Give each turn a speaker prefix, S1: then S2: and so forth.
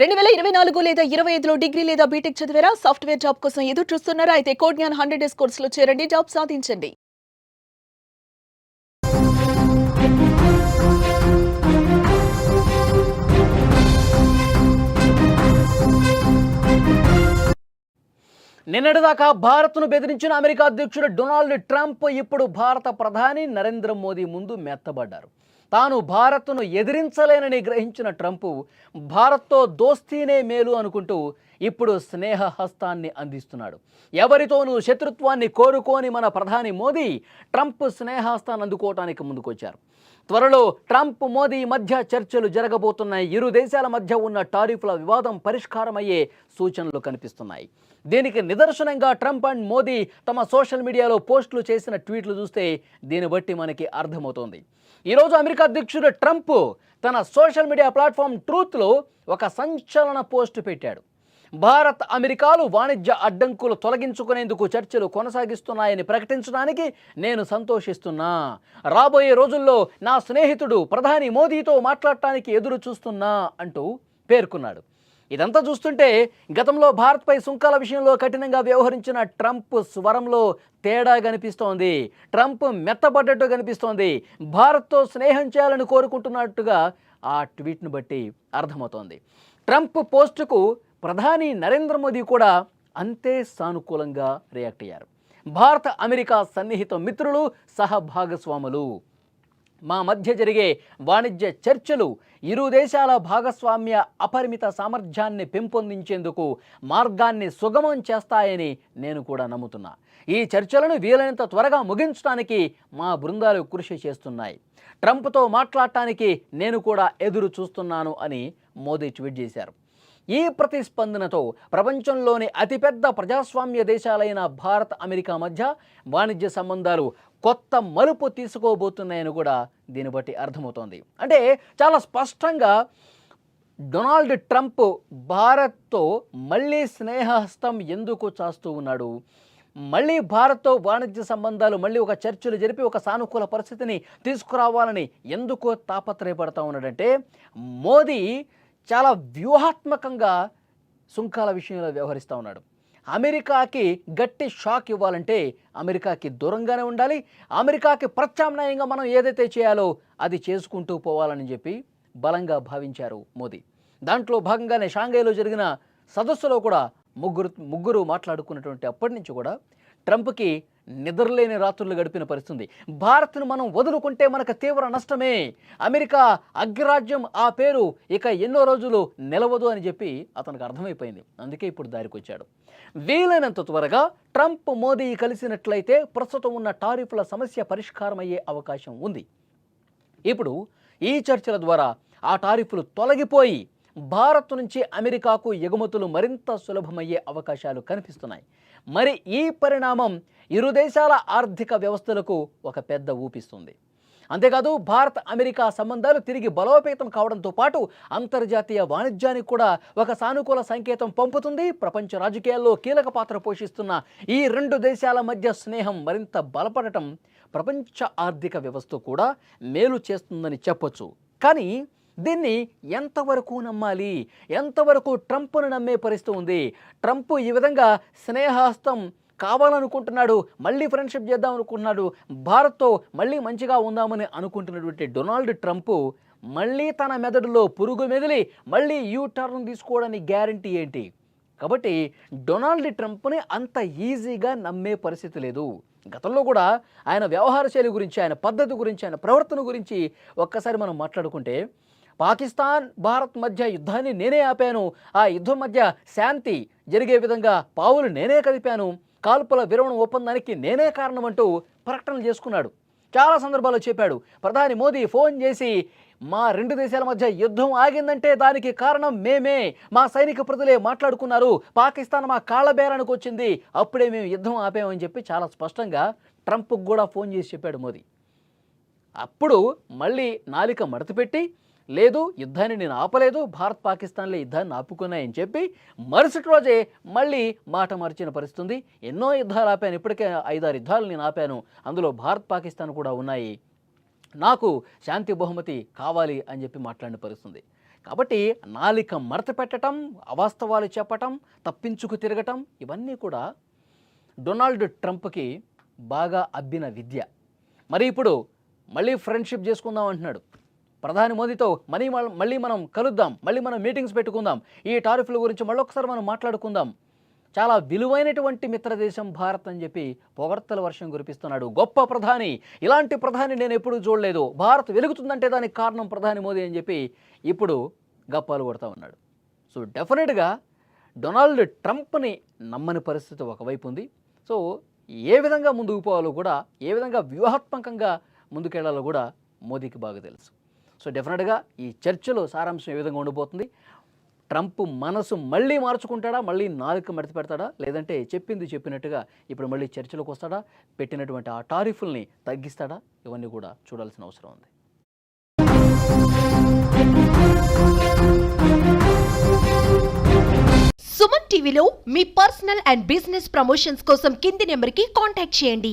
S1: 2024 లేదా 25లో డిగ్రీ లేదా బీటెక్ చదివారా? సాఫ్ట్‌వేర్ జాబ్ కోసం ఎదురు చూస్తున్నారా? అయితే కోడ్‌జ్ఞాన్ 100 డేస్ కోర్సులో చేరండి. జాబ్ సాధించండి.
S2: నిన్నటిదాకా భారత్ను బెదిరించిన అమెరికా అధ్యక్షుడు డొనాల్డ్ ట్రంప్ ఇప్పుడు భారత ప్రధాని నరేంద్ర మోదీ ముందు మెత్తబడ్డారు. తాను భారత్ను ఎదిరించలేనని గ్రహించిన ట్రంప్ భారత్తో దోస్తీనే మేలు అనుకుంటూ ఇప్పుడు స్నేహ హస్తాన్ని అందిస్తున్నాడు. ఎవరితోనూ శత్రుత్వాన్ని కోరుకోని మన ప్రధాని మోదీ ట్రంప్ స్నేహహస్తాన్ని అందుకోవటానికి ముందుకొచ్చారు. త్వరలో ట్రంప్ మోదీ మధ్య చర్చలు జరగబోతున్నాయి. ఇరు దేశాల మధ్య ఉన్న టారిఫ్ల వివాదం పరిష్కారమయ్యే సూచనలు కనిపిస్తున్నాయి. దీనికి నిదర్శనంగా ట్రంప్ అండ్ మోదీ తమ సోషల్ మీడియాలో పోస్టులు చేసిన ట్వీట్లు చూస్తే దీన్ని బట్టి మనకి అర్థమవుతోంది. ఈరోజు అమెరికా అధ్యక్షుడు ట్రంప్ తన సోషల్ మీడియా ప్లాట్ఫామ్ ట్రూత్లో ఒక సంచలన పోస్టు పెట్టాడు. భారత్ అమెరికాలు వాణిజ్య అడ్డంకులు తొలగించుకునేందుకు చర్చలు కొనసాగిస్తున్నాయని ప్రకటించడానికి నేను సంతోషిస్తున్నా. రాబోయే రోజుల్లో నా స్నేహితుడు ప్రధాని మోదీతో మాట్లాడటానికి ఎదురు చూస్తున్నా అంటూ పేర్కొన్నాడు. ఇదంతా చూస్తుంటే గతంలో భారత్పై సుంకాల విషయంలో కఠినంగా వ్యవహరించిన ట్రంప్ స్వరంలో తేడా కనిపిస్తోంది. ట్రంప్ మెత్తబడ్డట్టు కనిపిస్తోంది. భారత్తో స్నేహం చేయాలని కోరుకుంటున్నట్టుగా ఆ ట్వీట్ను బట్టి అర్థమవుతోంది. ట్రంప్ పోస్టుకు ప్రధాని నరేంద్ర మోదీ కూడా అంతే సానుకూలంగా రియాక్ట్ అయ్యారు. భారత అమెరికా సన్నిహిత మిత్రులు, సహభాగస్వాములు. మా మధ్య జరిగే వాణిజ్య చర్చలు ఇరు దేశాల భాగస్వామ్య అపరిమిత సామర్థ్యాన్ని పెంపొందించేందుకు మార్గాన్ని సుగమం చేస్తాయని నేను కూడా నమ్ముతున్నా. ఈ చర్చలను వీలైనంత త్వరగా ముగించడానికి మా బృందాలు కృషి చేస్తున్నాయి. ట్రంప్తో మాట్లాడటానికి నేను కూడా ఎదురు చూస్తున్నాను అని మోదీ ట్వీట్ చేశారు. ఈ ప్రతిస్పందనతో ప్రపంచంలోని అతిపెద్ద ప్రజాస్వామ్య దేశాలైన భారత్, అమెరికా మధ్య వాణిజ్య సంబంధాలు కొత్త మలుపు తీసుకోబోతున్నాయని కూడా దీన్ని బట్టి అర్థమవుతోంది. అంటే చాలా స్పష్టంగా డొనాల్డ్ ట్రంప్ భారత్తో మళ్ళీ స్నేహహస్తం ఎందుకు చాస్తూ ఉన్నాడు, మళ్ళీ భారత్తో వాణిజ్య సంబంధాలు మళ్ళీ ఒక చర్చలు జరిపి ఒక సానుకూల పరిస్థితిని తీసుకురావాలని ఎందుకు తాపత్రయపడతా ఉన్నాడంటే మోదీ చాలా వ్యూహాత్మకంగా సుంకాల విషయంలో వ్యవహరిస్తూ ఉన్నాడు. అమెరికాకి గట్టి షాక్ ఇవ్వాలంటే అమెరికాకి దూరంగానే ఉండాలి. అమెరికాకి ప్రత్యామ్నాయంగా మనం ఏదైతే చేయాలో అది చేసుకుంటూ పోవాలని చెప్పి బలంగా భావించారు మోదీ. దాంట్లో భాగంగానే షాంఘైలో జరిగిన సదస్సులో కూడా ముగ్గురు మాట్లాడుకున్నటువంటి అప్పటి నుంచి కూడా ట్రంప్కి నిద్రలేని రాత్రులు గడిపిన పరిస్థితి. భారత్ను మనం వదులుకుంటే మనకు తీవ్ర నష్టమే, అమెరికా అగ్రరాజ్యం ఆ పేరు ఇక ఎన్నో రోజులు నిలవదు అని చెప్పి అతనికి అర్థమైపోయింది. అందుకే ఇప్పుడు దారికి వచ్చాడు. వీలైనంత త్వరగా ట్రంప్ మోదీ కలిసినట్లయితే ప్రస్తుతం ఉన్న టారిఫ్ల సమస్య పరిష్కారం అయ్యే అవకాశం ఉంది. ఇప్పుడు ఈ చర్చల ద్వారా ఆ టారిఫ్లు తొలగిపోయి భారత్ నుంచి అమెరికాకు ఎగుమతులు మరింత సులభమయ్యే అవకాశాలు కనిపిస్తున్నాయి. మరి ఈ పరిణామం ఇరు దేశాల ఆర్థిక వ్యవస్థలకు ఒక పెద్ద ఊపిస్తుంది. అంతేకాదు భారత్ అమెరికా సంబంధాలు తిరిగి బలోపేతం కావడంతో పాటు అంతర్జాతీయ వాణిజ్యానికి కూడా ఒక సానుకూల సంకేతం పంపుతుంది. ప్రపంచ రాజకీయాల్లో కీలక పాత్ర పోషిస్తున్న ఈ రెండు దేశాల మధ్య స్నేహం మరింత బలపడటం ప్రపంచ ఆర్థిక వ్యవస్థ కూడా మేలు చేస్తుందని చెప్పొచ్చు. కానీ దీన్ని ఎంతవరకు నమ్మాలి, ఎంతవరకు ట్రంప్ను నమ్మే పరిస్థితి ఉంది? ట్రంప్ ఈ విధంగా స్నేహహస్తం కావాలనుకుంటున్నాడు, మళ్ళీ ఫ్రెండ్షిప్ చేద్దాం అనుకుంటున్నాడు, భారత్తో మళ్ళీ మంచిగా ఉందామని అనుకుంటున్నటువంటి డొనాల్డ్ ట్రంప్ మళ్ళీ తన మెదడులో పురుగు మెదిలి మళ్ళీ టర్న్ తీసుకోవడానికి గ్యారంటీ ఏంటి? కాబట్టి డొనాల్డ్ ట్రంప్ని అంత ఈజీగా నమ్మే పరిస్థితి లేదు. గతంలో కూడా ఆయన వ్యవహార శైలి గురించి, ఆయన పద్ధతి గురించి, ఆయన ప్రవర్తన గురించి ఒక్కసారి మనం మాట్లాడుకుంటే పాకిస్తాన్ భారత్ మధ్య యుద్ధాన్ని నేనే ఆపాను, ఆ యుద్ధం మధ్య శాంతి జరిగే విధంగా పావులు నేనే కదిపాను, కాల్పుల విరమణ ఒప్పందానికి నేనే కారణం అంటూ ప్రకటనలు చేసుకున్నాడు. చాలా సందర్భాల్లో చెప్పాడు. ప్రధాని మోదీ ఫోన్ చేసి మా రెండు దేశాల మధ్య యుద్ధం ఆగిందంటే దానికి కారణం మేమే, మా సైనిక ప్రజలే మాట్లాడుకున్నారు, పాకిస్తాన్ మా కాళ్ళ బేరానికి వచ్చింది, అప్పుడే మేము యుద్ధం ఆపామని చెప్పి చాలా స్పష్టంగా ట్రంప్కి కూడా ఫోన్ చేసి చెప్పాడు మోదీ. అప్పుడు మళ్ళీ నాలిక మడతపెట్టి లేదు యుద్ధాన్ని నేను ఆపలేదు, భారత్ పాకిస్తాన్లే యుద్ధాన్ని ఆపుకున్నాయని చెప్పి మరుసటి రోజే మళ్ళీ మాట మార్చిన పరిస్థితుంది. ఎన్నో యుద్ధాలు ఆపాను, ఇప్పటికే 5-6 యుద్ధాలు నేను ఆపాను, అందులో భారత్ పాకిస్తాన్ కూడా ఉన్నాయి, నాకు శాంతి బహుమతి కావాలి అని చెప్పి మాట్లాడిన పరిస్థితుంది. కాబట్టి నాలిక మడత పెట్టడం, అవాస్తవాలు చెప్పటం, తప్పించుకు తిరగటం ఇవన్నీ కూడా డొనాల్డ్ ట్రంప్కి బాగా అబ్బిన విద్య. మరి ఇప్పుడు మళ్ళీ ఫ్రెండ్షిప్ చేసుకుందాం అంటున్నాడు. ప్రధాని మోదీతో మళ్ళీ మనం కలుద్దాం, మళ్ళీ మనం మీటింగ్స్ పెట్టుకుందాం, ఈ టారిఫ్ల గురించి మళ్ళొకసారి మనం మాట్లాడుకుందాం, చాలా విలువైనటువంటి మిత్రదేశం భారత్ అని చెప్పి పొగడ్తల వర్షం కురిపిస్తున్నాడు. గొప్ప ప్రధాని, ఇలాంటి ప్రధాని నేను ఎప్పుడూ చూడలేదు, భారత్ వెలుగుతుందంటే దానికి కారణం ప్రధాని మోదీ అని చెప్పి ఇప్పుడు గప్పాలు కొడతా ఉన్నాడు. సో డెఫినెట్గా డొనాల్డ్ ట్రంప్ని నమ్మని పరిస్థితి ఒకవైపు ఉంది. సో ఏ విధంగా ముందుకు పోవాలో కూడా, ఏ విధంగా వ్యూహాత్మకంగా ముందుకెళ్లాలో కూడా మోదీకి బాగా తెలుసు. సో డెఫినెట్గా ఈ చర్చలో సారాంశం ఏ విధంగా ఉండబోతుంది, ట్రంప్ మనసు మళ్ళీ మార్చుకుంటాడా, మళ్ళీ నాలుక మడత పెడతాడా, లేదంటే చెప్పింది చెప్పినట్టుగా ఇప్పుడు మళ్ళీ చర్చలకు వస్తాడా, పెట్టినటువంటి ఆ టారిఫ్ల్ని తగ్గిస్తాడా, ఇవన్నీ కూడా చూడాల్సిన అవసరం ఉంది.
S3: సుమన్ టీవీలో మీ పర్సనల్ అండ్ బిజినెస్ ప్రమోషన్స్ కోసం కింది నెంబర్కి కాంటాక్ట్ చేయండి.